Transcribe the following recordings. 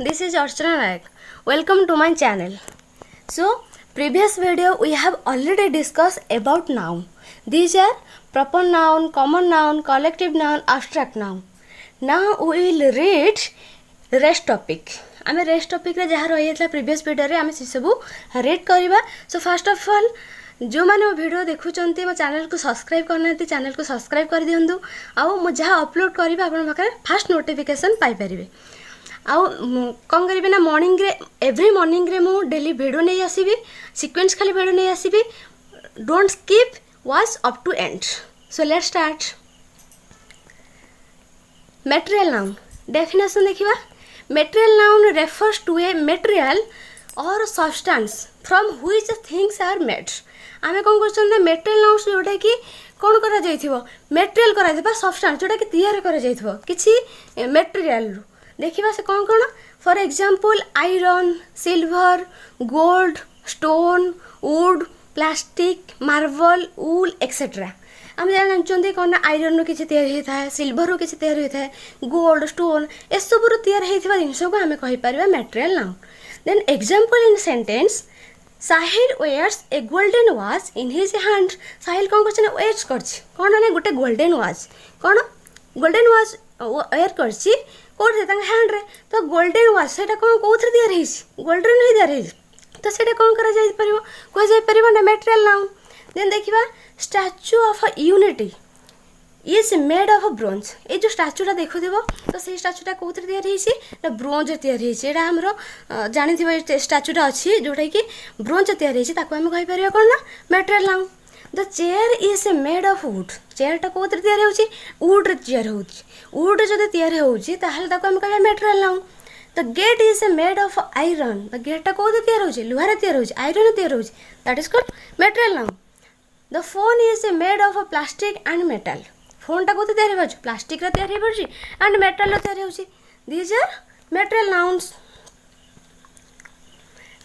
this is Archana Nayak. Welcome to my channel. So, previous video we have already discussed about noun. These are proper noun, common noun, collective noun, abstract noun. Now we will read rest topic. आमे rest topic रे जहाँ रही था previous video रे आमे से सब read करबा. सो फर्स्ट ऑफ ऑल जो माने मो वीडियो देखुचंती मो चैनल को सब्सक्राइब करना चैनल को सब्सक्राइब कर दियंतु आउ मो जहाँ अपलोड करबा आपन पाखे फास्ट नोटिफिकेशन पाई परिबे. आउ कौन करेंगे ना मॉर्निंग रे एवरी मॉर्निंग रे मु डेली वीडियो नहीं आसीबी सीक्वेंस खाली वीडियो नहीं आसीबी. Don't skip watch up to end. So let's start. Material noun definition देखिबा. Material noun refers to a material or substance from which things are made. आमे कौन करछन material noun जोटा कि कौन करा जाइथिबो मटेरियल करा जाइबा सब्सटेंस जोटा कि तैयार करा जाइथिबो किछि मटेरियल देखिबा. से कौन कौन for example iron, silver, gold, stone, would, plastic, marble, wool etcetera. आम जानते कौन आयरन रू किसी तैयारी होता है, सिल्वर रू किसी तैयारी होता है, गोल्ड स्टोन ए सब तैयार होता जिनस को आम कहीपर material noun. Then example in sentence Sahil wears a golden watch in his hand. Sahil कौन कर वेयर्स कर कौन ना गोटे गोल्डन वॉच कौन गोल्डन वॉच वेयर कर कौटे हैंड रे. तो गोल्डन वॉच से कौन कौन तैयारी गोल्डन ही तैयारी तो से कौन कह ना मटेरियल नाउन. देन देखिबा statue of unity is made of bronze. ये जो स्टैच्यूटा देखुव तो से स्टैच्यूटा कौन तैयारी ना ब्रोंज तैयारी यहाँ आमर जानी स्टैच्यूटा अच्छी जोटा कि ब्रोंज तैयारी आम कहीपर कौन ना material noun. The chair is made of wood. चेयरटा कौन तैयारी होची वुड तैयारी होची. वुड जब तैयारी होची ताहले ताको हम कहबा material noun. The gate is made of iron. The गेटटा कौन तैयारी होची लुहारे तैयारी होची आयरन तैयारी होची that is called material noun. The phone is made of plastic and metal. फोनटा कौन तैयारी होची प्लास्टिक रे तैयारी होची एंड मेटल रे तैयारी होची. These are material nouns.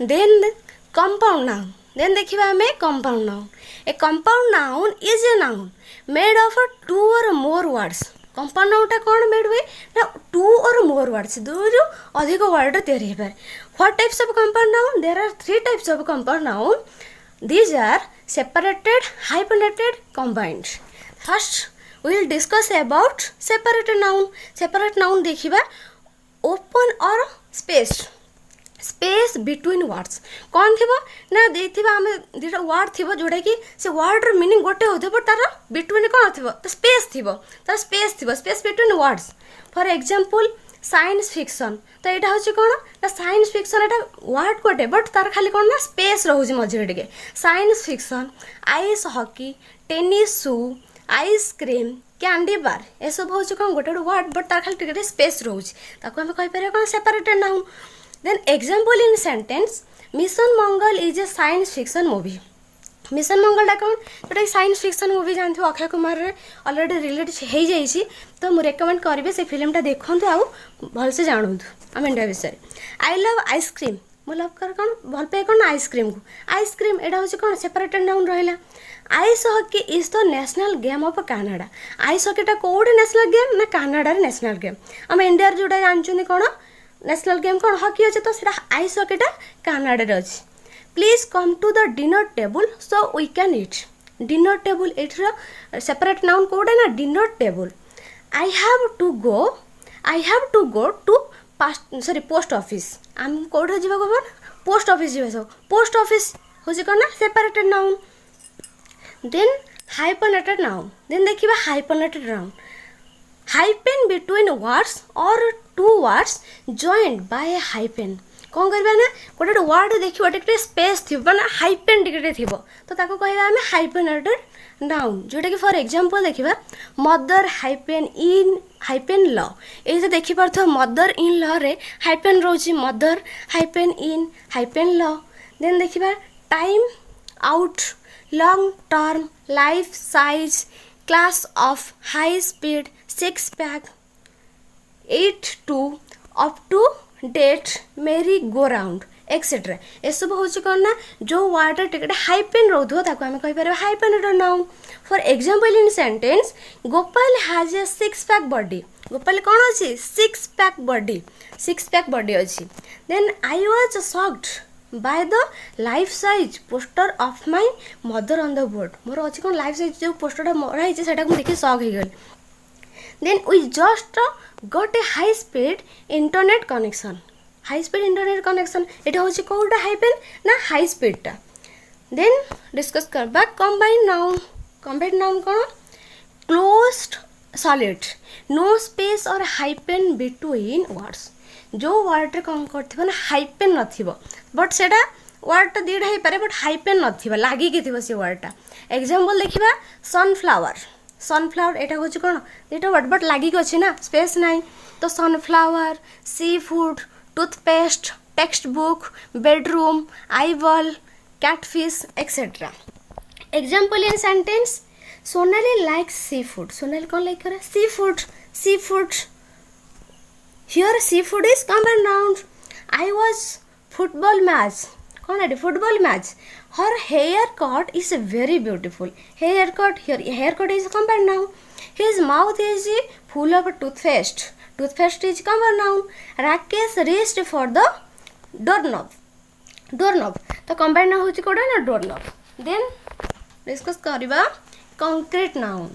Then compound noun. Then देखिबा हमें compound noun. A compound noun is a noun made of two or more words. Compound नाउनटा कौन मेड हुए ना टू और मोर वर्ड्स दो जो अधिक वर्ड तैयारी होपारे. What types of compound noun there are three types of compound noun. These are separated, hyphenated, combined. First we will discuss about separated noun. Separate noun देखिबा open or space. Space between words कौन थी ना देथिबा आम दुटा word थी जोटा कि से वर्ड मीनिंग गोटे होते बट तार बिटवीन कौन थी तो स्पेस थी तार स्पेस थी space between words. For example science fiction तो यहाँ हूँ कौन ना साइंस फिक्शन एटा वर्ड गोटे बट तार खाली कौन ना स्पेस रोचे मझे टे. Science fiction ice hockey, tennis shoe, ice cream, candy bar ए सब हूँ कौन गोटे वर्ड बट तार खाली टे स्पेस रोचे आम कहीपर कौन separated noun. Then example in sentence mission Mangal is a science fiction movie. Mission मंगलटा कौन जोटा साइंस फिक्शन मूवी जानते हो अक्षय कुमार अलरेडी रिलेट हो जाइए तो मुझे रेकमेंड करी से फिल्मटा देखूँ आउ भलसे जानूँ आम इंडिया विषय. आई लव आइसक्रीम मो लव कर कौन भल पाए कौन आइसक्रीम को. आइसक्रीम एटा हूँ कौन सेपरेटेड नाउन रहा. Ice hockey is the national game of Canada. Ice हॉकीटा कौटे नेशनल गेम ना कनाडार नेशनल गेम. आम इंडिया जोटा जानते कौन नेशनल गेम कौन हॉकी अच्छे तो आइस हॉकीटा कनाडार अच्छी. Please come to the dinner table so we can eat. Dinner table ये सेपरेट नाउन कौटे ना dinner table. I have to go to post office. आम कौटे जा पोस्ट ऑफिस जा सब पोस्ट ऑफिस हूँ कौन ना separated noun. Then hyphenated noun. Then देखिए hyphenated noun hyphen between words or two words joined by a hyphen. कौन करवा ना गोटे वर्ड देखिए टे स्पेस थी ना हाइपेन टिके थी तो ताको कहवा आम हाइफेनेटेड नाउन. जोटा कि फॉर एग्जांपल देखिबा mother hyphen in hyphen law. ये देखि पारथो मदर इन ल रे हाइपेन रोची mother hyphen in hyphen law. Then देखिबा time out, long term, life size, class off, high speed, six pack, 8 to, up to, date, merry go round etcetera. ये सब हूँ कौन ना जो वर्ड टिकट हाइपेन रोधो आम कहीपर hyphenated noun. For example in sentence Gopal has a six pack body. Gopal कौन अच्छी 6 पैक बॉडी अच्छी. Then I was shocked by the life size poster of my mother on the board. मोर अच्छी कौन life size जो पोस्टर मरा है देखिए शॉक हो गली. Then we just got a high speed internet connection. High speed internet connection ये हूँ कौटा हाइपेन ना हाई स्पीडटा. देन डिस्कस करवा कंबाइंड नाउन. कंबाइंड नाउन कौन closed solid no space or hyphen between words. जो वर्ड कौन कर हाइपेन नथिबो बट सेटा वर्डटा दीटा हो पारे बट हाइपेन नथिबो लागिकी थिबो से वर्डटा. एग्जांपल देखिबा सनफ्लावर. सनफ्लावर एटा होची कोन एटा वर्ड बट लागिकी अछि ना स्पेस नाही. तो sunflower seafood toothpaste textbook bedroom eyeball catfish etcetera. Example in sentence Sonali likes seafood. Sonali कौन लाइक करे seafood. Seafood here seafood is common noun. I was football match कौन है football match. Her haircut is very beautiful. Haircut here haircut is common noun. His mouth is full of toothpaste. Toothpaste is common noun. Rakesh reached for the डोरनॉब. डोरनॉब तो combined noun होची कोडा ना डोरनॉब. Then discuss करबा concrete noun.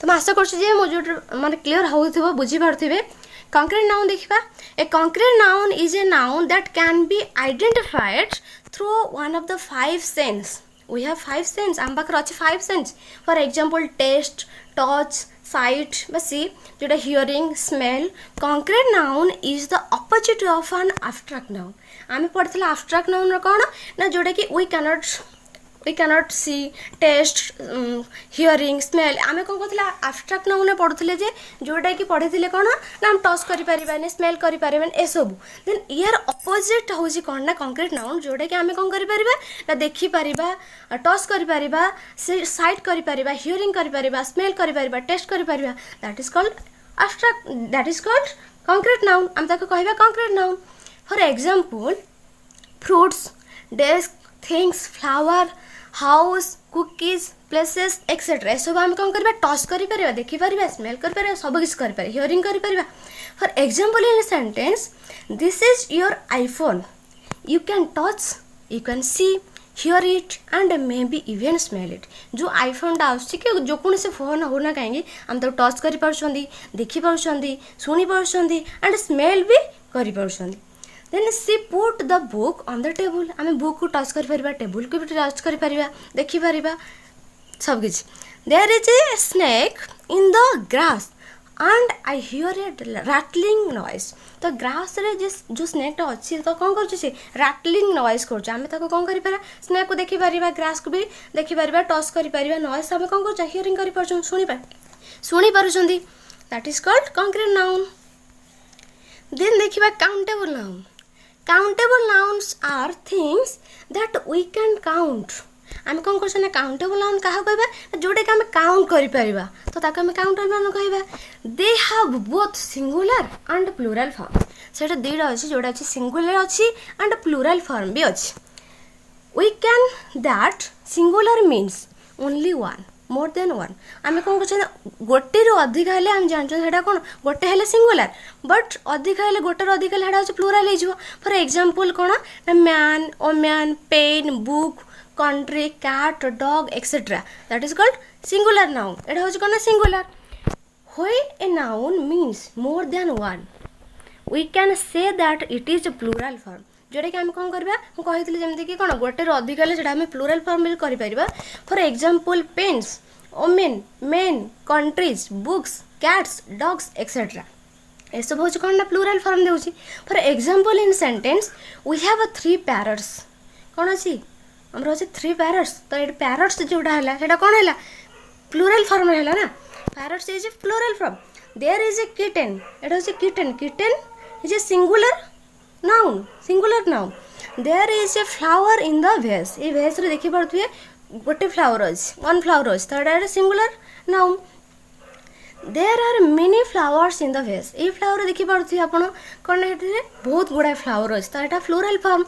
तो आशा कर माने clear हो बुझी पारे. कंक्रीट नाउन देखा. A concrete noun is a noun that can be identified through one of the 5 sense. We have 5 sense आम पाखे अच्छे 5 sense. For example taste touch sight बा सी जोटा hearing smell. Concrete noun is the opposite of an abstract noun. आम पढ़ी abstract noun कौन ना जोटा कि we cannot see taste hearing smell. आम कौन कहते एब्स्ट्रैक्ट नाउन पढ़ुले जोटा कि पढ़ी कौन ना हम टच करें स्मेल करें ए सब. देन यार अपोजिट हूँ कौन ना कंक्रीट नाउन जोटा कि आम कौन कर देखिपर टच कर साइट कर हियरिंग कर स्मेल कर टेस्ट कर that is called abstract. That is called concrete noun. आम ताको कहबा concrete noun. For example fruits desk things flower house cookies places etcetera ए सब आम कौन कर टच कर देखिपर स्मेल कर सब किसी कर हियरिंग कर. For example in sentence this is your iPhone. You can touch you can see here it and may be even smell it. जो आईफोनटा आसुची कि जो कौन से फोन हो ना कहीं आम तो टच कर देखिपुर शुणी पार्टी एंड स्मेल भी कर. Then see put the book on the table. आम बुक को टच कर टेबुल को भी टच कर देखिपर सब किसी. There is a snake in the grass and I hear a rattling noise. तो ग्रास रे जो स्नेकटा अच्छी तो कौन कर रैटलिंग नॉइज कर आम कौन कर स्नेक को देखिपर ग्रास को भी देखिपर टच कर नॉइज आम कौन कर हियरिंग कर शुणी पार्टी. That is called concrete noun. Then देखिबा countable noun. Countable nouns are things that we can count. आम कौन कर काउंटेबल नाउन क्या कहबा जोटा कि आम काउंट कर तो ताको आम काउंटेबल नाउन कहबा. They have both singular and plural form. सेटा दुईटा अच्छी जोटा अच्छी सिंगुलर अच्छी एंड प्लूरल फॉर्म भी अच्छी. We can that singular means only one more than one. आम कौन कर गोटे अधिक हेल्ले आम जानते कौन गोटे हेल्ले सिंगुलर बट अधिक हेल्ले गोटे अधिक हेल्ले हूँ प्लूराल हो. फॉर एग्जांपल कौन ना man woman pen book country cat dog etcetera. That is called singular noun. एटा हूँ कौन ना singular. When a noun means more than one we can say that it is plural form. जोटा कि आम कौन करवा मुझे जमीन कि कौन गोटे अधिक हेल्ले आम प्लूराल फॉर्म भी कर. For example pens women men countries books cats dogs etcetera ए सब हूँ कौन ना प्लूराल फॉर्म देउछि. For example in sentence we have 3 parrots. कौन अच्छी आमर अच्छे 3 पैरट्स. तो ये पैरट्स जोटा है कौन है प्लूराल फॉर्म है ना. Parrots is a plural form. There is a kitten. एटा हूँ kitten. Kitten is a singular noun. There is a flower in the vase. ये वेस रे देखि पारथुए गोटे फ्लावर अच्छे वन फ्लावर अच्छे तो ये singular noun. There are many flowers in the vase. ये फ्लावर देखि पारथुए आपण कौन ना बहुत गुड़ाए फ्लावर अच्छे तो यहाँ plural form.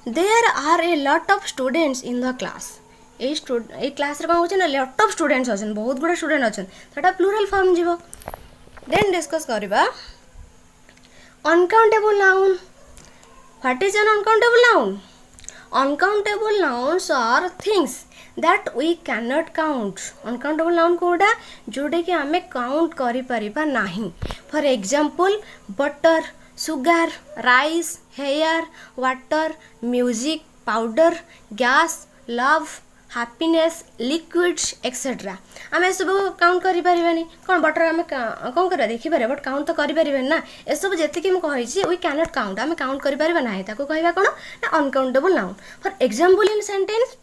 There are a lot of students in the class. ए क्लास रे कौन ना लट ऑफ स्टूडेंट्स अच्छे बहुत गुड़ा स्टूडेंट अच्छे तो प्लूरल फॉर्म जीव देन डिस्कस करवा uncountable noun what is an uncountable noun uncountable nouns are things that we can not count uncountable noun कोड़ा जोड़े कि आमे काउंट करि परिबा नाही for example butter sugar rice hair water music powder gas love happiness liquids etcetera आम सब count करें कौन बटर आम कौन कर देखिपर बट काउंट तो करें ना ये सब जी मुझे वी कैन नॉट काउंट आम काउंट करें ना कहवा कौन ना uncountable noun for example in sentence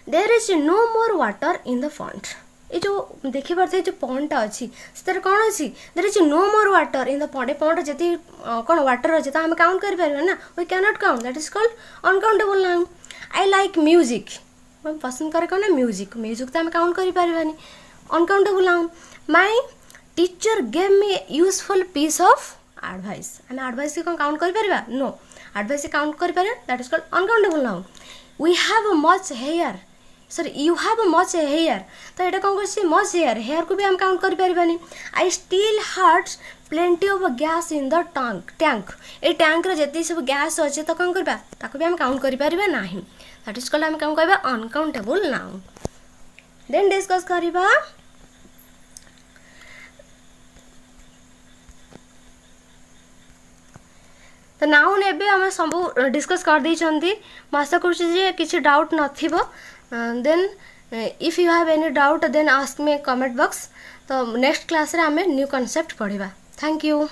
there is no more water in the pond ये जो देखी पारे जो पॉन्डटा अच्छी से कौन अच्छी there is no more water in the pond ए पॉन्ड जी कौन वाटर अच्छे तो आम काउंट करें ना we can not count that is called uncountable noun I like music मैं पसंद करे कौन ना म्यूजिक म्यूजिक तो आम काउंट करें uncountable noun my teacher gave me useful piece of advice आम एडवाइस कौन काउंट करें नो एडवाइस काउंट करें that is called uncountable noun we have much hair sorry you have much hair तो यहाँ कौन कर मच हेयर को भी हम काउंट करें I still hearts plenty of gas in the tank ये टैंक रे सब गैस अच्छे तो कौन करवा ताको भी हम काउंट करें ना दैट इज कॉल्ड हम कौन कहबा अनकाउंटेबल नाउन देन डिस्कस करबा तो नाउन एबे हम सब डिस्कस कर दी आशा कर डाउट नथिबो then if you have any doubt then ask me comment box तो नेक्स्ट क्लास रे हमें न्यू कॉन्सेप्ट पढ़िबा थैंक यू।